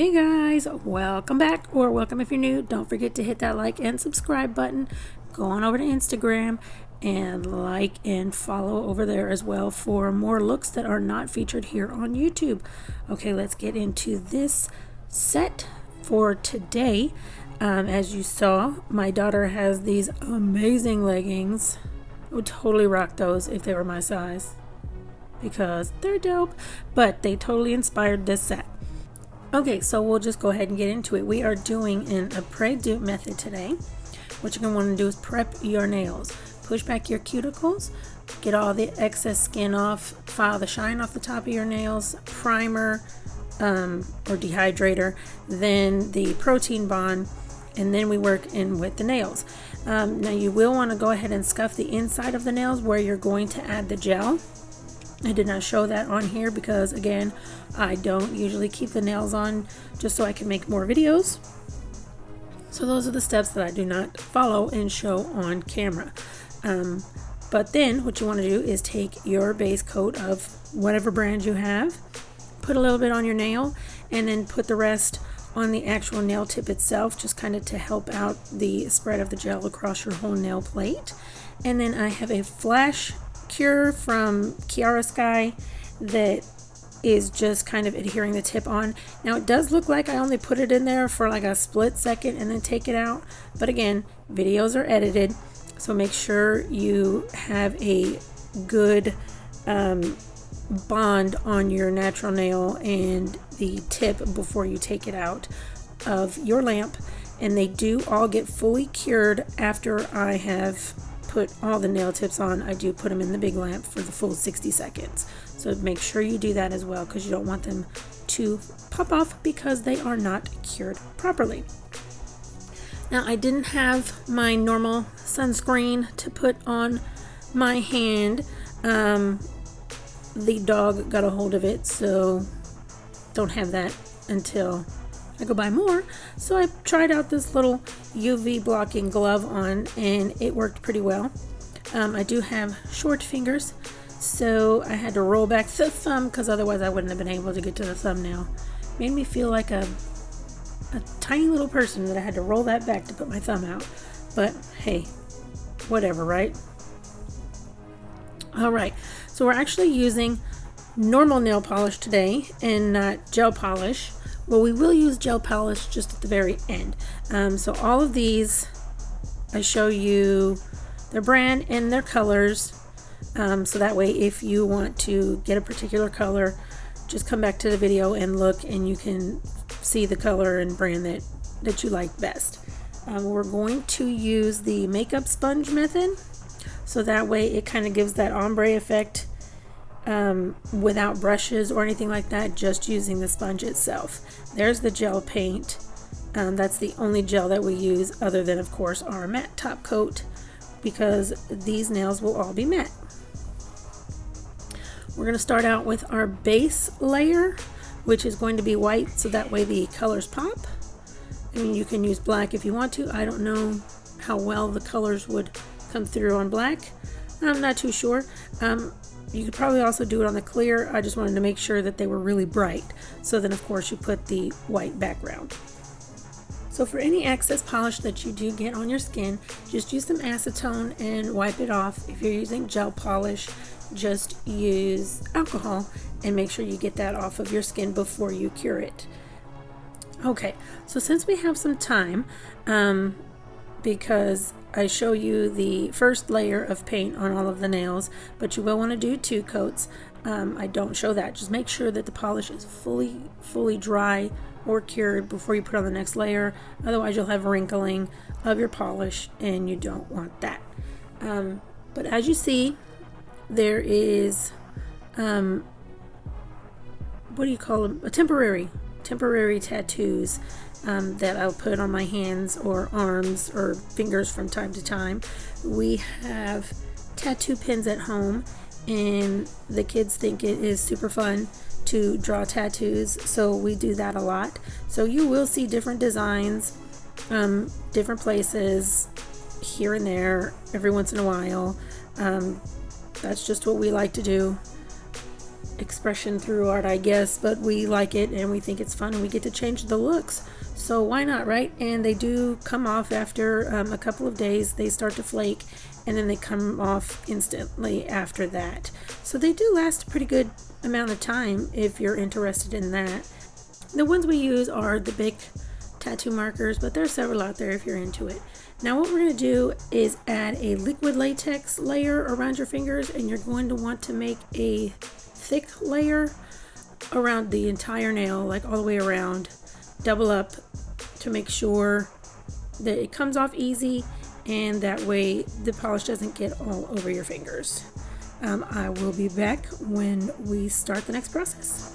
Hey guys, welcome back, or welcome if you're new. Don't forget to hit that like and subscribe button. Go on over to Instagram and like and follow over there as well for more looks that are not featured here on YouTube. Okay, let's get into this set for today. As you saw, my daughter has these amazing leggings. I would totally rock those if they were my size because they're dope, but they totally inspired this set. Okay, so we'll just go ahead and get into it. We are doing an Après dupe method today. What you're going to want to do is prep your nails. Push back your cuticles, get all the excess skin off, file the shine off the top of your nails, primer or dehydrator, then the protein bond, and then we work in with the nails. Now you will want to go ahead and scuff the inside of the nails where you're going to add the gel. I did not show that on here because, again, I don't usually keep the nails on just so I can make more videos. So those are the steps that I do not follow and show on camera. But then what you want to do is take your base coat of whatever brand you have, put a little bit on your nail, and then put the rest on the actual nail tip itself, just kind of to help out the spread of the gel across your whole nail plate. And then I have a flash cure from Sky that is just kind of adhering the tip on. Now it does look like I only put it in there for like a split second and then take it out, but again, videos are edited, so make sure you have a good bond on your natural nail and the tip before you take it out of your lamp. And they do all get fully cured after I have put all the nail tips on. I do put them in the big lamp for the full 60 seconds. So make sure you do that as well, because you don't want them to pop off because they are not cured properly. Now I didn't have my normal sunscreen to put on my hand. The dog got a hold of it, so don't have that until I go buy more. So I tried out this little UV blocking glove on, and it worked pretty well. I do have short fingers, so I had to roll back the thumb because otherwise I wouldn't have been able to get to the thumbnail. Made me feel like a tiny little person that I had to roll that back to put my thumb out. But hey, whatever, right? Alright, so we're actually using normal nail polish today and not gel polish. Well, we will use gel polish just at the very end. So all of these, I show you their brand and their colors. So that way, if you want to get a particular color, just come back to the video and look, and you can see the color and brand that you like best. We're going to use the makeup sponge method. So that way it kind of gives that ombre effect without brushes or anything like that, just using the sponge itself. There's the gel paint. That's the only gel that we use, other than of course our matte top coat, because these nails will all be matte. We're going to start out with our base layer, which is going to be white, so that way the colors pop. I mean, you can use black if you want to. I don't know how well the colors would come through on black. I'm not too sure. You could probably also do it on the clear. I just wanted to make sure that they were really bright. So then of course you put the white background. So for any excess polish that you do get on your skin, just use some acetone and wipe it off. If you're using gel polish, just use alcohol and make sure you get that off of your skin before you cure it. Okay, so since we have some time, because I show you the first layer of paint on all of the nails, but you will want to do 2 coats. I don't show that. Just make sure that the polish is fully dry or cured before you put on the next layer. Otherwise you'll have wrinkling of your polish, and you don't want that. But as you see, there is what do you call them? Temporary tattoos that I'll put on my hands or arms or fingers from time to time. We have tattoo pins at home, and the kids think it is super fun to draw tattoos, so we do that a lot. So you will see different designs, different places, here and there, every once in a while. That's just what we like to do. expression through art, I guess, but we like it and we think it's fun and we get to change the looks. So why not, right? And they do come off after a couple of days. They start to flake and then they come off instantly after that. So they do last a pretty good amount of time if you're interested in that. The ones we use are the big tattoo markers, but there are several out there if you're into it. Now what we're going to do is add a liquid latex layer around your fingers, and you're going to want to make a thick layer around the entire nail, like all the way around. Double up to make sure that it comes off easy, and that way the polish doesn't get all over your fingers. I will be back when we start the next process.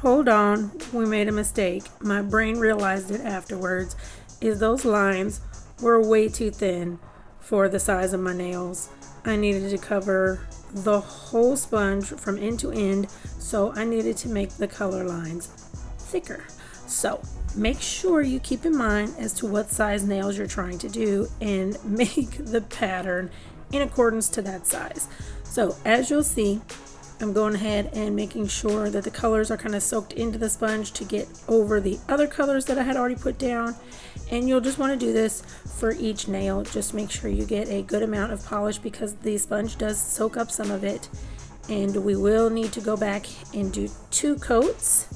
Hold on, we made a mistake. My brain realized it afterwards. Those lines were way too thin for the size of my nails. I needed to cover the whole sponge from end to end, so I needed to make the color lines thicker. So make sure you keep in mind as to what size nails you're trying to do and make the pattern in accordance to that size. So as you'll see, I'm going ahead and making sure that the colors are kind of soaked into the sponge to get over the other colors that I had already put down. And you'll just want to do this for each nail. Just make sure you get a good amount of polish because the sponge does soak up some of it. And we will need to go back and do 2 coats.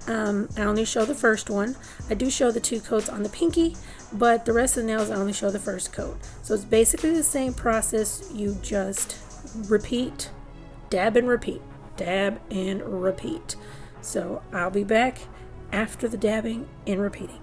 I only show the first one. I do show the 2 coats on the pinky, but the rest of the nails I only show the first coat. So it's basically the same process. You just repeat, dab and repeat, dab and repeat. So I'll be back after the dabbing and repeating.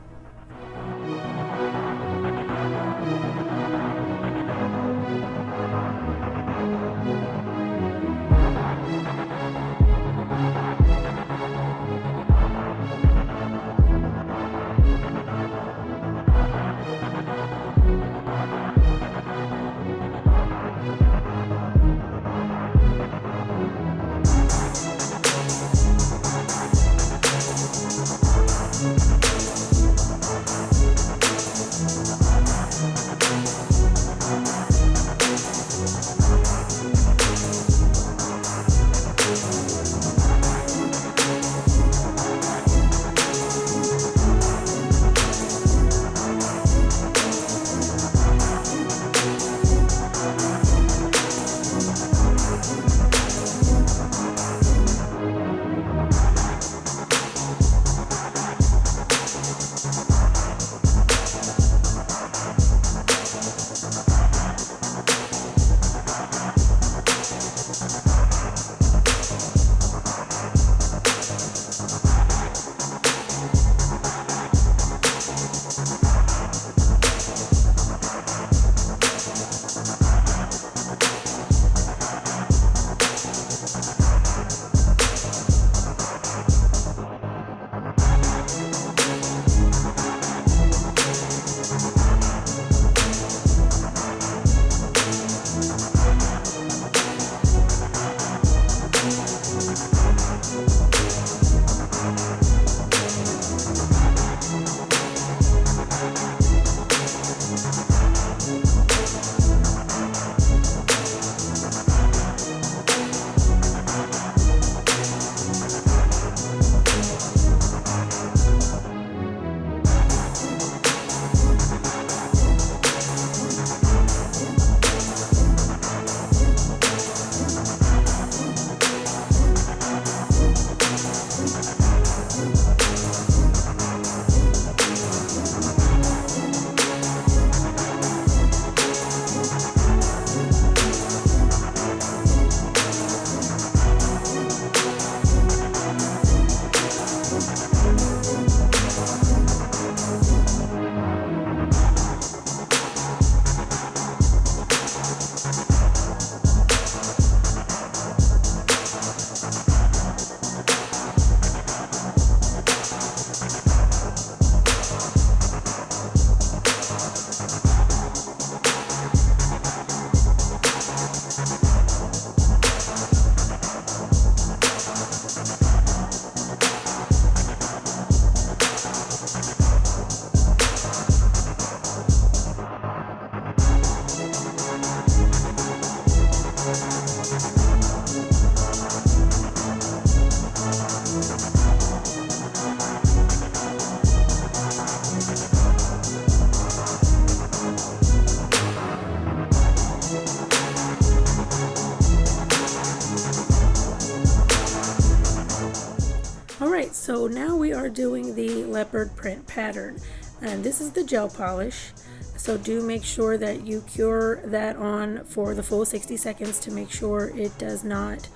now we are doing the leopard print pattern, and this is the gel polish. So do make sure that you cure that on for the full 60 seconds to make sure it does not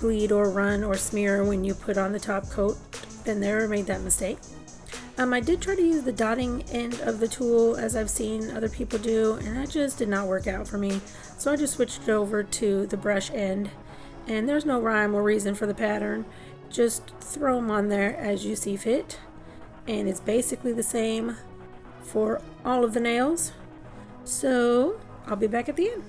bleed or run or smear when you put on the top coat. Been there, made that mistake. I did try to use the dotting end of the tool as I've seen other people do, and that just did not work out for me. So I just switched over to the brush end, and there's no rhyme or reason for the pattern. Just throw them on there as you see fit, and it's basically the same for all of the nails. So I'll be back at the end.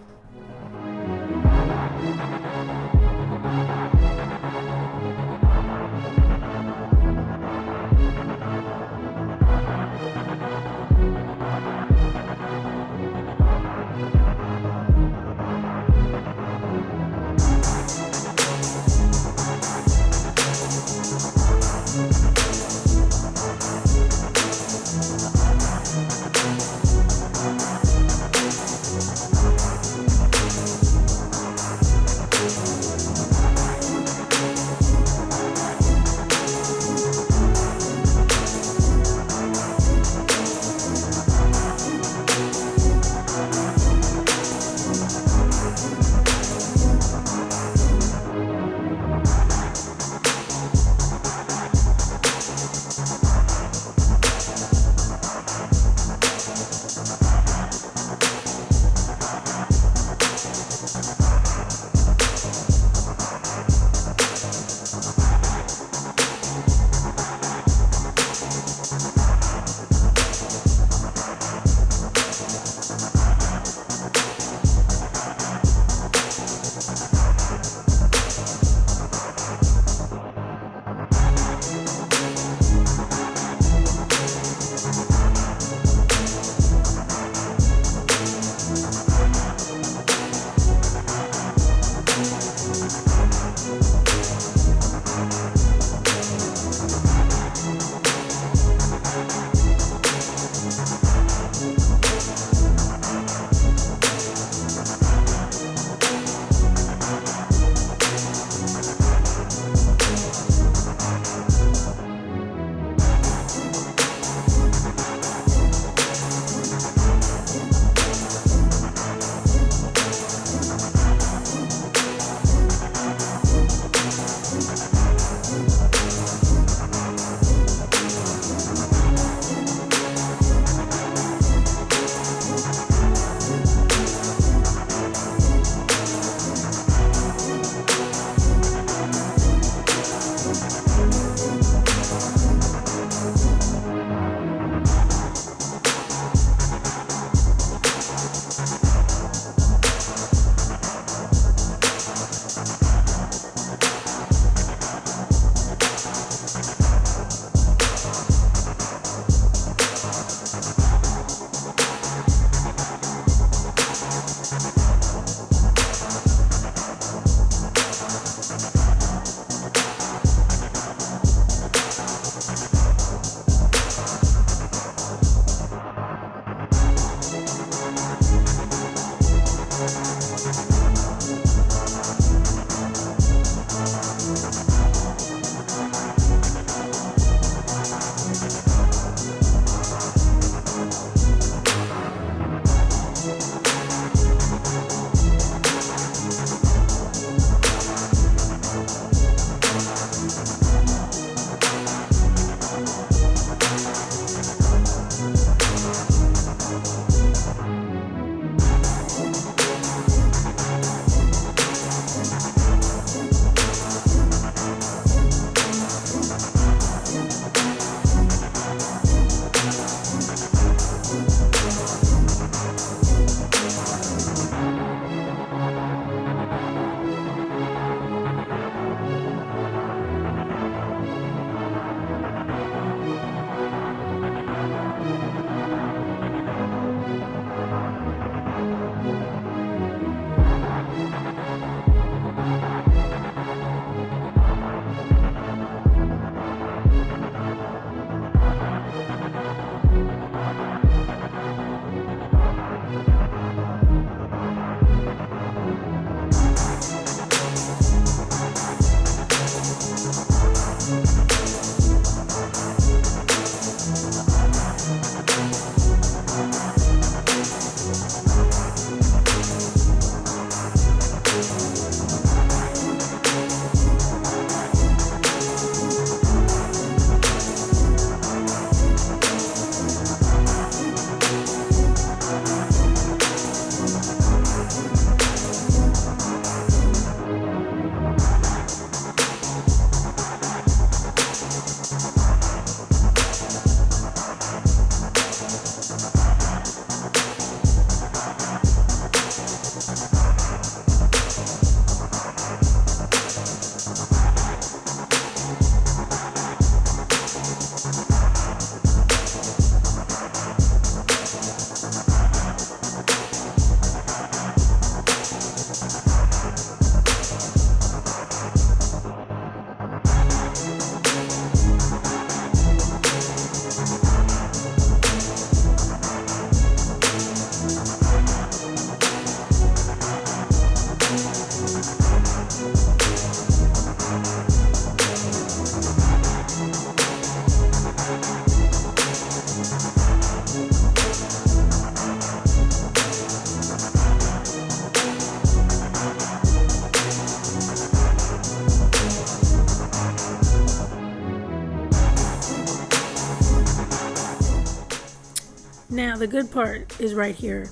Now the good part is right here,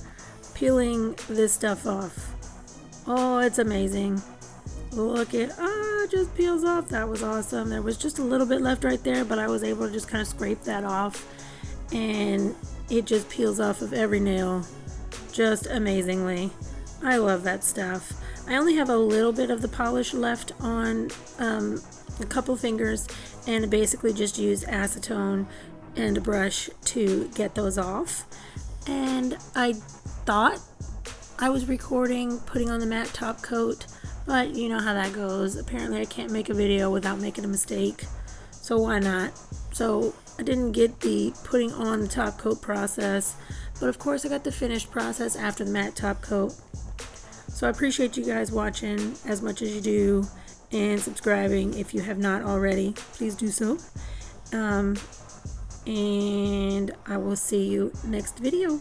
peeling this stuff off. Oh, it's amazing. Look it, it just peels off. That was awesome. There was just a little bit left right there, but I was able to just kind of scrape that off, and it just peels off of every nail just amazingly. I love that stuff. I only have a little bit of the polish left on a couple fingers, and basically just use acetone and a brush to get those off. And I thought I was recording putting on the matte top coat, but you know how that goes. Apparently I can't make a video without making a mistake, so why not? So I didn't get the putting on the top coat process, but of course I got the finished process after the matte top coat. So I appreciate you guys watching as much as you do, and subscribing if you have not already. Please do so. And I will see you next video.